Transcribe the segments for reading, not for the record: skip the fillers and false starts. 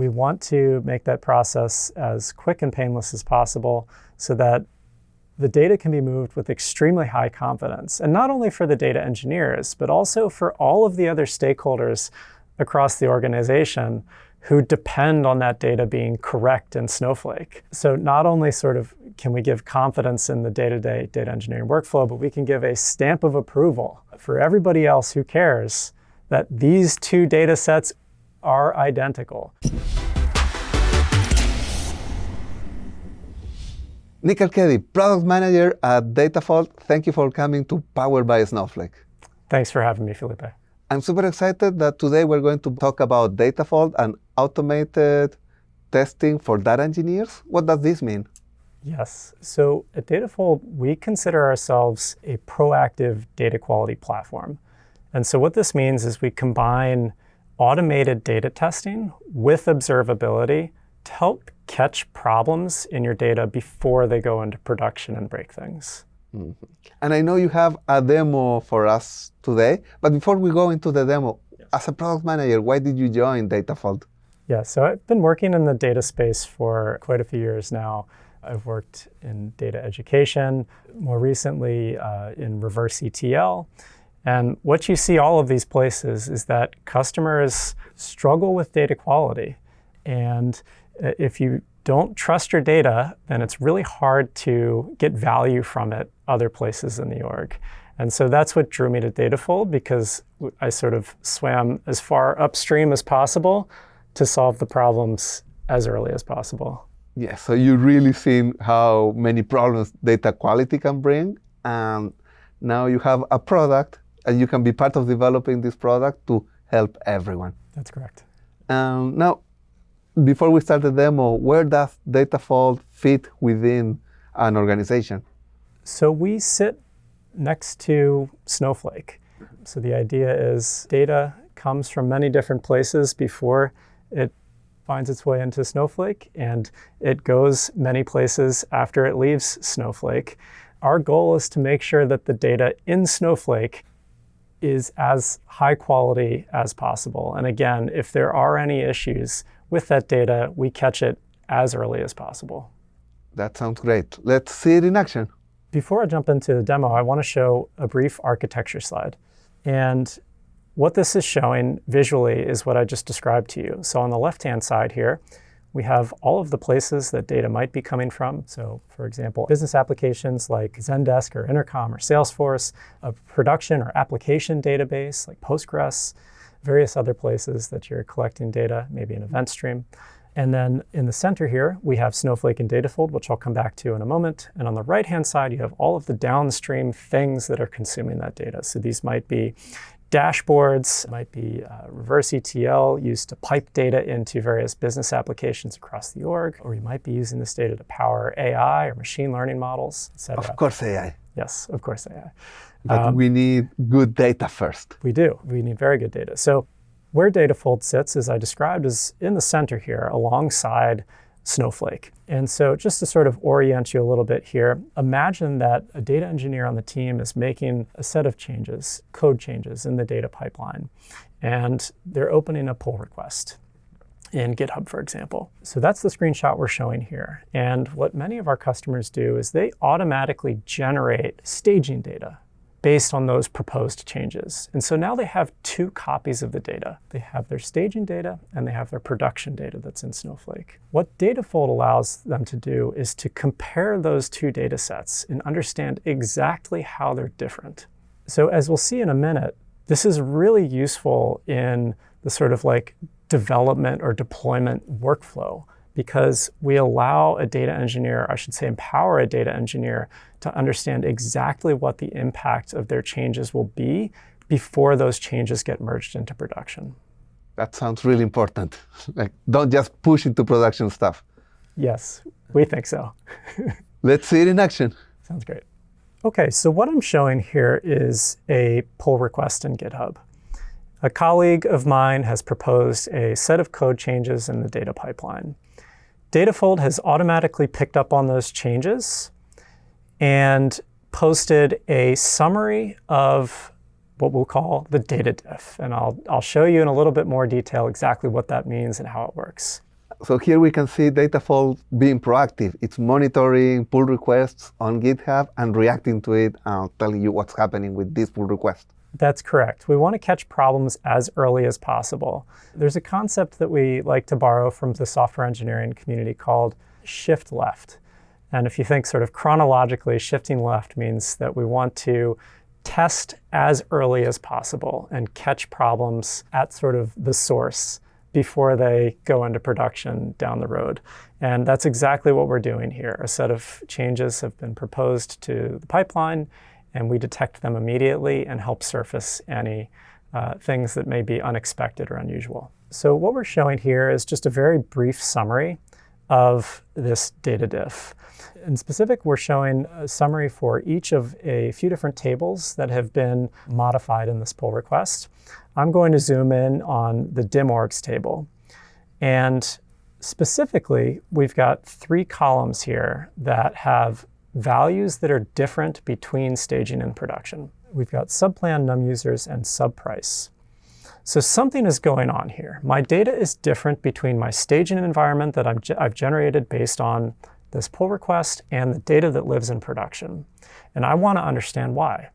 We want to make that process as quick and painless as possible so that the data can be moved with extremely high confidence. And not only for the data engineers, but also for all of the other stakeholders across the organization who depend on that data being correct in Snowflake. So not only sort of can we give confidence in the day-to-day data engineering workflow, but we can give a stamp of approval for everybody else who cares that these two data sets are identical. Nick Carchedi, Product Manager at Datafold. Thank you for coming to Powered by Snowflake. Thanks for having me, Felipe. I'm super excited that today we're going to talk about Datafold and automated testing for data engineers. What does this mean? Yes. So at Datafold, we consider ourselves a proactive data quality platform. And so what this means is we combine automated data testing with observability to help catch problems in your data before they go into production and break things. Mm-hmm. And I know you have a demo for us today, but before we go into the demo, yes. As a product manager, why did you join Datafold? Yeah, so I've been working in the data space for quite a few years now. I've worked in data education, more recently in reverse ETL. And what you see all of these places is that customers struggle with data quality. And if you don't trust your data, then it's really hard to get value from it other places in the org. And so that's what drew me to Datafold, because I sort of swam as far upstream as possible to solve the problems as early as possible. Yeah, so you really seen how many problems data quality can bring. And now you have a product and you can be part of developing this product to help everyone. That's correct. Now, before we start the demo, where does Datafold fit within an organization? So we sit next to Snowflake. So the idea is data comes from many different places before it finds its way into Snowflake, and it goes many places after it leaves Snowflake. Our goal is to make sure that the data in Snowflake is as high quality as possible. And again, if there are any issues with that data, we catch it as early as possible. That sounds great. Let's see it in action. Before I jump into the demo, I want to show a brief architecture slide. And what this is showing visually is what I just described to you. So on the left-hand side here, we have all of the places that data might be coming from. So for example, business applications like Zendesk or Intercom or Salesforce, a production or application database like Postgres, various other places that you're collecting data, maybe an event stream. And then in the center here, we have Snowflake and Datafold, which I'll come back to in a moment. And on the right-hand side, you have all of the downstream things that are consuming that data. So these might be dashboards, might be reverse ETL used to pipe data into various business applications across the org, or you might be using this data to power AI or machine learning models, et cetera. Of course, AI. Yes, of course, AI. But we need good data first. We do. We need very good data. So where Datafold sits, as I described, is in the center here alongside Snowflake. And so just to sort of orient you a little bit here, imagine that a data engineer on the team is making a set of changes, code changes in the data pipeline, and they're opening a pull request in GitHub, for example. So that's the screenshot we're showing here. And what many of our customers do is they automatically generate staging data based on those proposed changes. And so now they have two copies of the data. They have their staging data and they have their production data that's in Snowflake. What Datafold allows them to do is to compare those two data sets and understand exactly how they're different. So as we'll see in a minute, this is really useful in the sort of like development or deployment workflow, because we allow a data engineer, I should say empower a data engineer, to understand exactly what the impact of their changes will be before those changes get merged into production. That sounds really important. Like, don't just push into production stuff. Yes, we think so. Let's see it in action. Sounds great. Okay, so what I'm showing here is a pull request in GitHub. A colleague of mine has proposed a set of code changes in the data pipeline. Datafold has automatically picked up on those changes and posted a summary of what we'll call the data diff. And I'll show you in a little bit more detail exactly what that means and how it works. So here we can see Datafold being proactive. It's monitoring pull requests on GitHub and reacting to it and telling you what's happening with this pull request. That's correct. We want to catch problems as early as possible. There's a concept that we like to borrow from the software engineering community called shift left. And if you think sort of chronologically, shifting left means that we want to test as early as possible and catch problems at sort of the source before they go into production down the road. And that's exactly what we're doing here. A set of changes have been proposed to the pipeline, and we detect them immediately and help surface any things that may be unexpected or unusual. So what we're showing here is just a very brief summary of this data diff. In specific, we're showing a summary for each of a few different tables that have been modified in this pull request. I'm going to zoom in on the dimorgs table. And specifically, we've got 3 columns here that have values that are different between staging and production. We've got subplan, num users, and subprice. So something is going on here. My data is different between my staging environment that I've generated based on this pull request and the data that lives in production. And I want to understand why.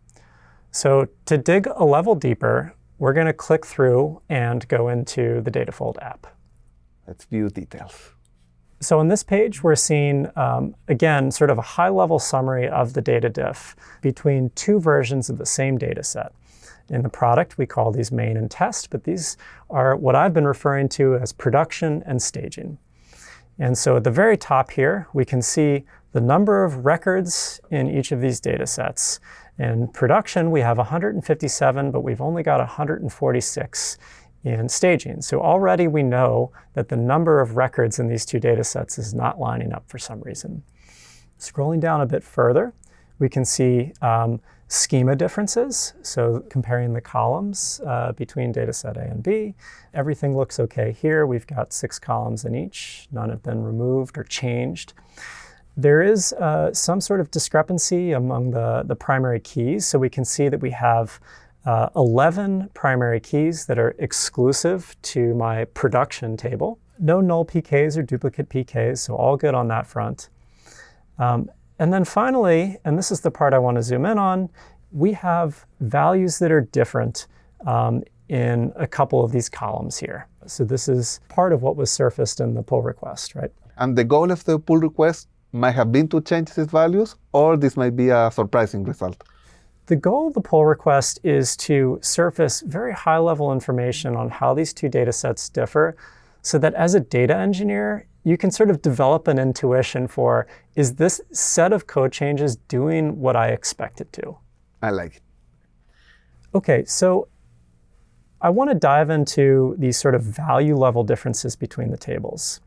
So to dig a level deeper, we're going to click through and go into the Datafold app. Let's view details. So on this page, we're seeing, again, sort of a high-level summary of the data diff between 2 versions of the same data set. In the product, we call these main and test, but these are what I've been referring to as production and staging. And so at the very top here, we can see the number of records in each of these data sets. In production, we have 157, but we've only got 146 in staging. So already we know that the number of records in these 2 data sets is not lining up for some reason. Scrolling down a bit further, we can see schema differences. So comparing the columns between data set A and B, everything looks okay here. We've got 6 columns in each. None have been removed or changed. There is some sort of discrepancy among the primary keys. So we can see that we have 11 primary keys that are exclusive to my production table. No null PKs or duplicate PKs, so all good on that front. And then finally, and this is the part I want to zoom in on, we have values that are different in a couple of these columns here. So this is part of what was surfaced in the pull request, right? And the goal of the pull request might have been to change these values, or this might be a surprising result. The goal of the pull request is to surface very high-level information on how these 2 data sets differ, so that as a data engineer, you can sort of develop an intuition for, is this set of code changes doing what I expect it to? I like it. OK, so I want to dive into these sort of value level differences between the tables.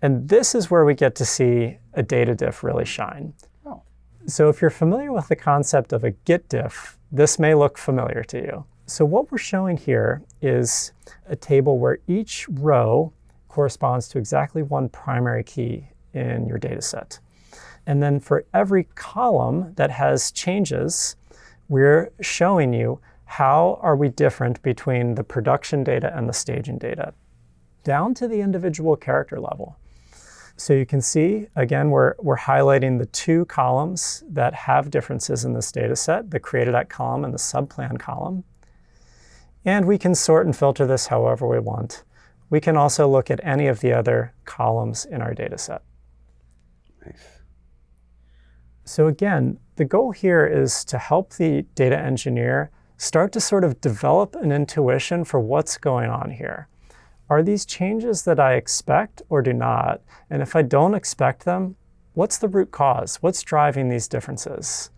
And this is where we get to see a data diff really shine. Oh. So if you're familiar with the concept of a Git diff, this may look familiar to you. So what we're showing here is a table where each row corresponds to exactly 1 primary key in your data set. And then for every column that has changes, we're showing you how are we different between the production data and the staging data, down to the individual character level. So you can see, again, we're highlighting the 2 columns that have differences in this data set, the created at column and the subplan column. And we can sort and filter this however we want. We can also look at any of the other columns in our data set. Nice. So again, the goal here is to help the data engineer start to sort of develop an intuition for what's going on here. Are these changes that I expect or do not? And if I don't expect them, what's the root cause? What's driving these differences?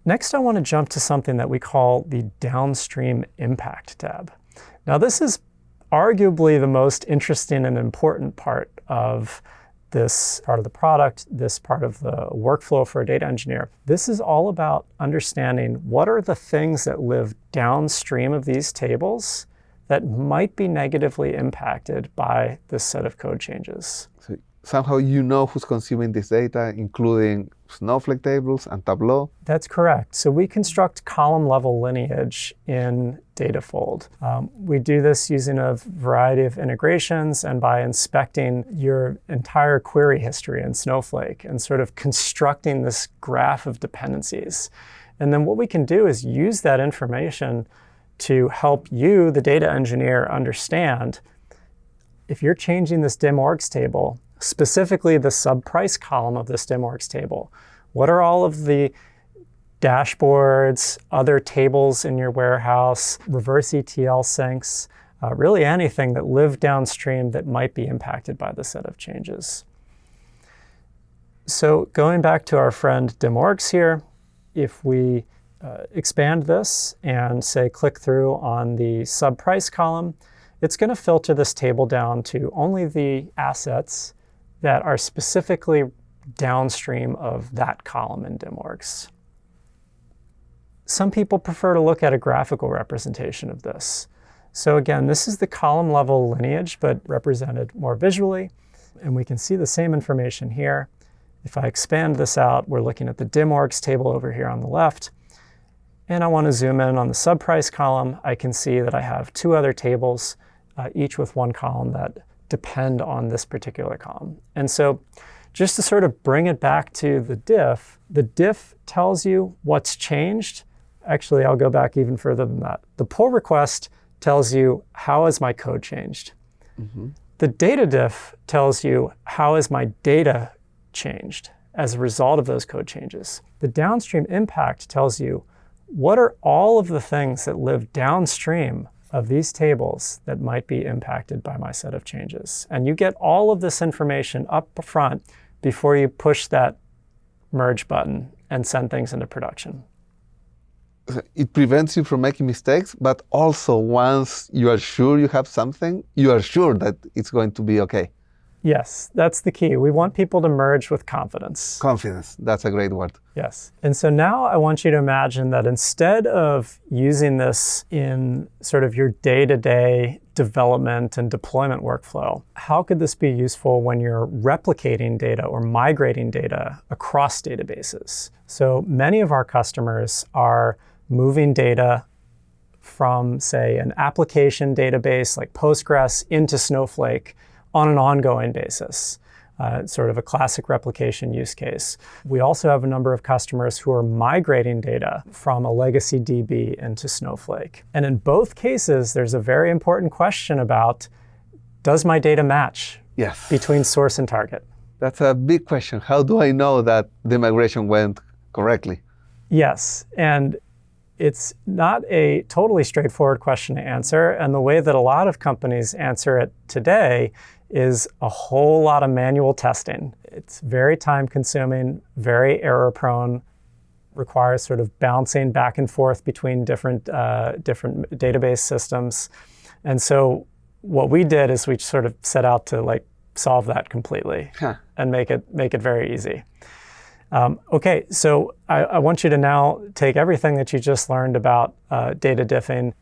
Next, I want to jump to something that we call the downstream impact tab. Now, this is arguably the most interesting and important part of this part of the product, this part of the workflow for a data engineer. This is all about understanding what are the things that live downstream of these tables that might be negatively impacted by this set of code changes. So somehow you know who's consuming this data, including Snowflake tables and Tableau? That's correct. So we construct column-level lineage in Datafold. We do this using a variety of integrations and by inspecting your entire query history in Snowflake and sort of constructing this graph of dependencies. And then what we can do is use that information to help you, the data engineer, understand if you're changing this DimOrgs table, specifically the subprice column of this DimOrgs table, what are all of the dashboards, other tables in your warehouse, reverse ETL syncs, really anything that live downstream that might be impacted by the set of changes. So going back to our friend DimOrgs here, if we expand this and say click through on the subprice column, it's going to filter this table down to only the assets that are specifically downstream of that column in DimOrgs. Some people prefer to look at a graphical representation of this. So again, this is the column level lineage, but represented more visually. And we can see the same information here. If I expand this out, we're looking at the DimOrgs table over here on the left. And I want to zoom in on the subprice column. I can see that I have two other tables, each with one column that depend on this particular column. And so just to sort of bring it back to the diff tells you what's changed. Actually, I'll go back even further than that. The pull request tells you how has my code changed. Mm-hmm. The data diff tells you how has my data changed as a result of those code changes. The downstream impact tells you what are all of the things that live downstream of these tables that might be impacted by my set of changes. And you get all of this information up front before you push that merge button and send things into production. It prevents you from making mistakes, but also once you are sure you have something, you are sure that it's going to be okay. Yes, that's the key. We want people to merge with confidence. Confidence, that's a great word. Yes. And so now I want you to imagine that instead of using this in sort of your day-to-day development and deployment workflow, how could this be useful when you're replicating data or migrating data across databases? So many of our customers are moving data from, say, an application database like Postgres into Snowflake on an ongoing basis, sort of a classic replication use case. We also have a number of customers who are migrating data from a legacy DB into Snowflake. And in both cases, there's a very important question about, does my data match between source and target? That's a big question. How do I know that the migration went correctly? Yes, and it's not a totally straightforward question to answer. And the way that a lot of companies answer it today is a whole lot of manual testing. It's very time consuming, very error prone, requires sort of bouncing back and forth between different database systems. And so what we did is we sort of set out to solve that completely and make it very easy. Okay, so I want you to now take everything that you just learned about data diffing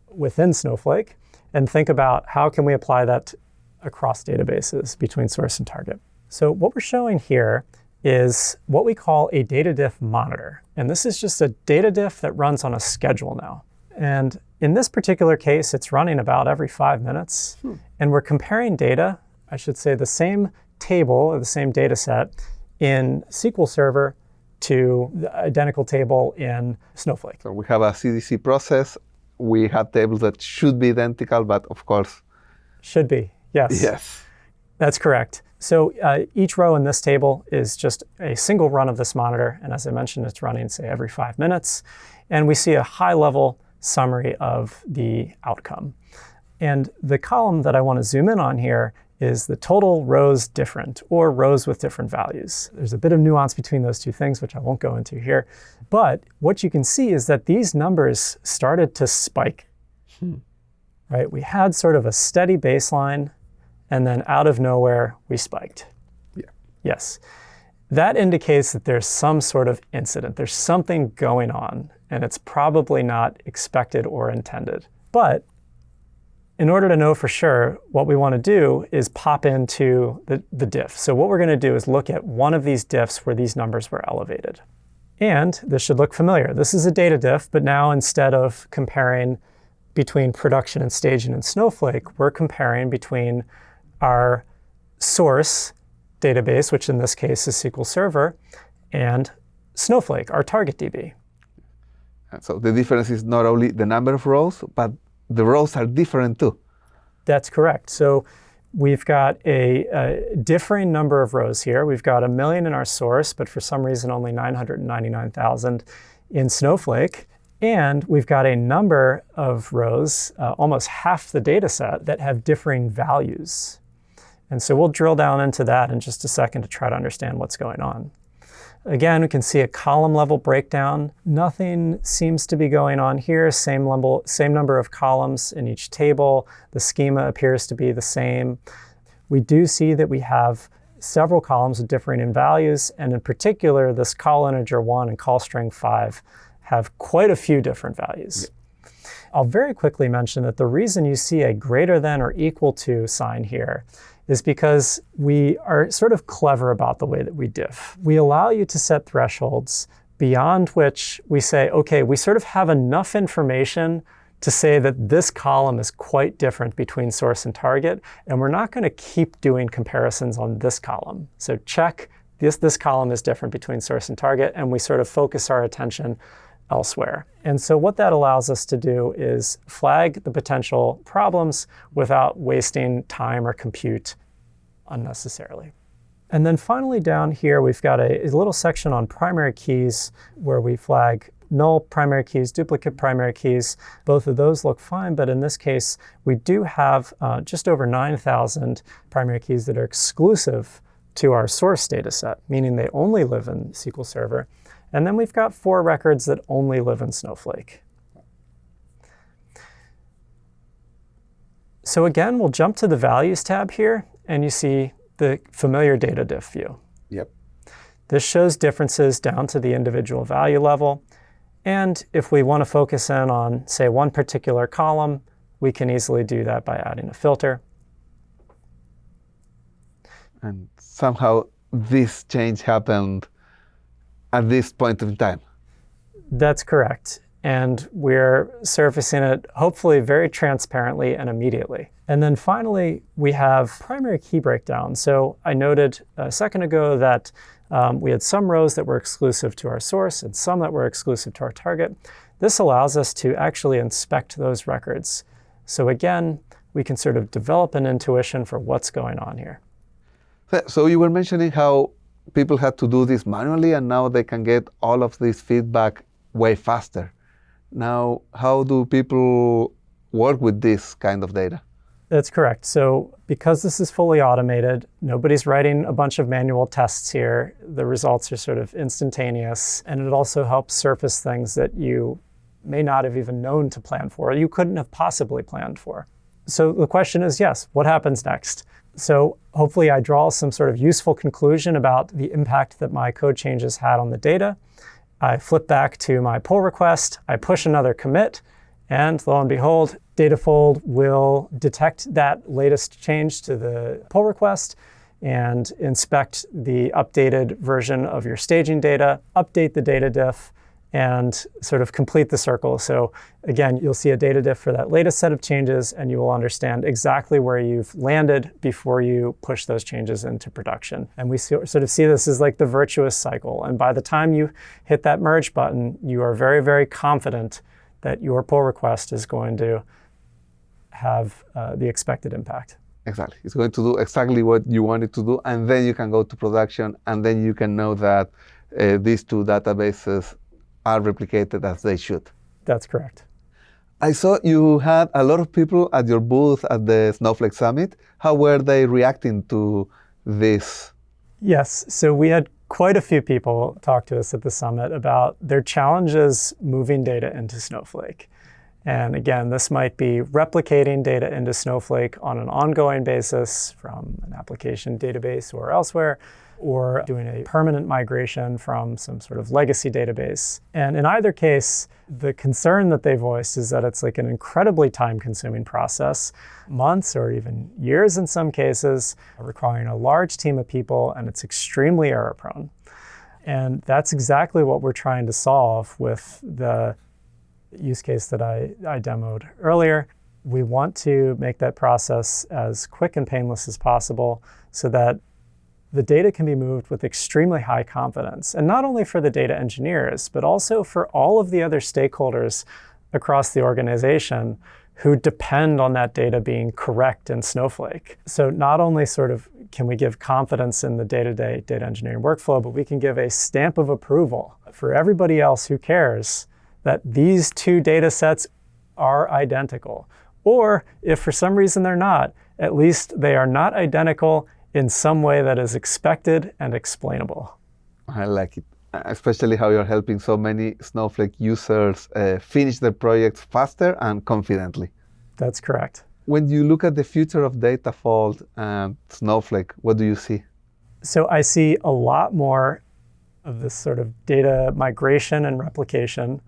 within Snowflake and think about how can we apply that across databases between source and target. So what we're showing here is what we call a data diff monitor. And this is just a data diff that runs on a schedule now. And in this particular case, it's running about every 5 minutes. And we're comparing data, I should say the same table or the same data set in SQL Server to the identical table in Snowflake. So we have a CDC process. We have tables that should be identical, but of course. Should be, yes. Yes. That's correct. So each row in this table is just a single run of this monitor. And as I mentioned, it's running, say, every 5 minutes. And we see a high-level summary of the outcome. And the column that I want to zoom in on here is the total rows different, or rows with different values. There's a bit of nuance between those two things, which I won't go into here. But what you can see is that these numbers started to spike. Right? We had sort of a steady baseline, and then out of nowhere, we spiked. Yeah. Yes. That indicates that there's some sort of incident. There's something going on, and it's probably not expected or intended. But in order to know for sure, what we want to do is pop into the diff. So what we're going to do is look at one of these diffs where these numbers were elevated. And this should look familiar. This is a data diff, but now instead of comparing between production and staging in Snowflake, we're comparing between our source database, which in this case is SQL Server, and Snowflake, our target DB. So the difference is not only the number of rows, but the rows are different too. That's correct. So we've got a differing number of rows here. We've got 1 million in our source, but for some reason only 999,000 in Snowflake. And we've got a number of rows, almost half the data set, that have differing values. And so we'll drill down into that in just a second to try to understand what's going on. Again, we can see a column level breakdown. Nothing seems to be going on here. Same number of columns in each table. The schema appears to be the same. We do see that we have several columns with differing in values, and in particular, this call integer 1 and call string 5 have quite a few different values. Yeah. I'll very quickly mention that the reason you see a greater than or equal to sign here is because we are sort of clever about the way that we diff. We allow you to set thresholds beyond which we say, okay, we sort of have enough information to say that this column is quite different between source and target, and we're not going to keep doing comparisons on this column. So check, this column is different between source and target, and we sort of focus our attention elsewhere. And so what that allows us to do is flag the potential problems without wasting time or compute unnecessarily. And then finally down here, we've got a little section on primary keys where we flag null primary keys, duplicate primary keys. Both of those look fine, but in this case, we do have just over 9,000 primary keys that are exclusive to our source data set, meaning they only live in SQL Server. And then we've got 4 records that only live in Snowflake. So again, we'll jump to the Values tab here, and you see the familiar data diff view. Yep. This shows differences down to the individual value level. And if we want to focus in on, say, one particular column, we can easily do that by adding a filter. And somehow this change happened at this point in time. That's correct. And we're surfacing it hopefully very transparently and immediately. And then finally, we have primary key breakdown. So I noted a second ago that we had some rows that were exclusive to our source and some that were exclusive to our target. This allows us to actually inspect those records. So again, we can sort of develop an intuition for what's going on here. So you were mentioning how people had to do this manually, and now they can get all of this feedback way faster. Now, how do people work with this kind of data? That's correct. So because this is fully automated, nobody's writing a bunch of manual tests here. The results are sort of instantaneous, and it also helps surface things that you may not have even known to plan for, or you couldn't have possibly planned for. So the question is, yes, what happens next? So hopefully I draw some sort of useful conclusion about the impact that my code changes had on the data. I flip back to my pull request, I push another commit, and lo and behold, Datafold will detect that latest change to the pull request and inspect the updated version of your staging data, update the data diff, and sort of complete the circle. So again, you'll see a data diff for that latest set of changes, and you will understand exactly where you've landed before you push those changes into production. And we sort of see this as like the virtuous cycle. And by the time you hit that merge button, you are very, very confident that your pull request is going to have the expected impact. Exactly. It's going to do exactly what you want it to do, and then you can go to production, and then you can know that these two databases are replicated as they should. That's correct. I saw you had a lot of people at your booth at the Snowflake Summit. How were they reacting to this? Yes, so we had quite a few people talk to us at the summit about their challenges moving data into Snowflake. And again, this might be replicating data into Snowflake on an ongoing basis from an application database or elsewhere, or doing a permanent migration from some sort of legacy database. And in either case, the concern that they voiced is that it's like an incredibly time-consuming process, months or even years in some cases, requiring a large team of people, and it's extremely error-prone. And that's exactly what we're trying to solve with the use case that I demoed earlier. We want to make that process as quick and painless as possible so that the data can be moved with extremely high confidence. And not only for the data engineers, but also for all of the other stakeholders across the organization who depend on that data being correct in Snowflake. So not only sort of can we give confidence in the day-to-day data engineering workflow, but we can give a stamp of approval for everybody else who cares that these two data sets are identical. Or if for some reason they're not, at least they are not identical in some way that is expected and explainable. I like it, especially how you're helping so many Snowflake users finish their projects faster and confidently. That's correct. When you look at the future of Datafold and Snowflake, what do you see? So I see a lot more of this sort of data migration and replication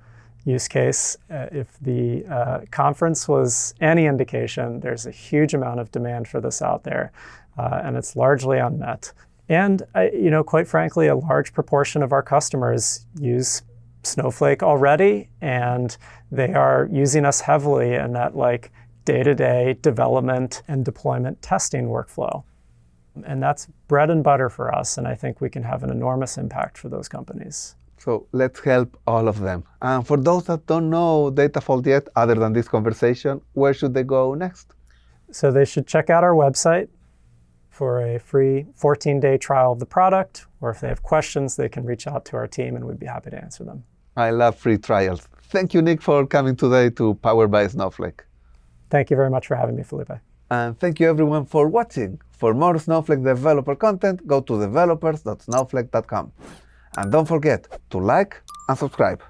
use case. If the conference was any indication, there's a huge amount of demand for this out there, and it's largely unmet. And quite frankly, a large proportion of our customers use Snowflake already, and they are using us heavily in that like day-to-day development and deployment testing workflow. And that's bread and butter for us, and I think we can have an enormous impact for those companies. So let's help all of them. And for those that don't know Datafold yet, other than this conversation, where should they go next? So they should check out our website for a free 14-day trial of the product, or if they have questions, they can reach out to our team and we'd be happy to answer them. I love free trials. Thank you, Nick, for coming today to Powered by Snowflake. Thank you very much for having me, Felipe. And thank you everyone for watching. For more Snowflake developer content, go to developers.snowflake.com. And don't forget to like and subscribe.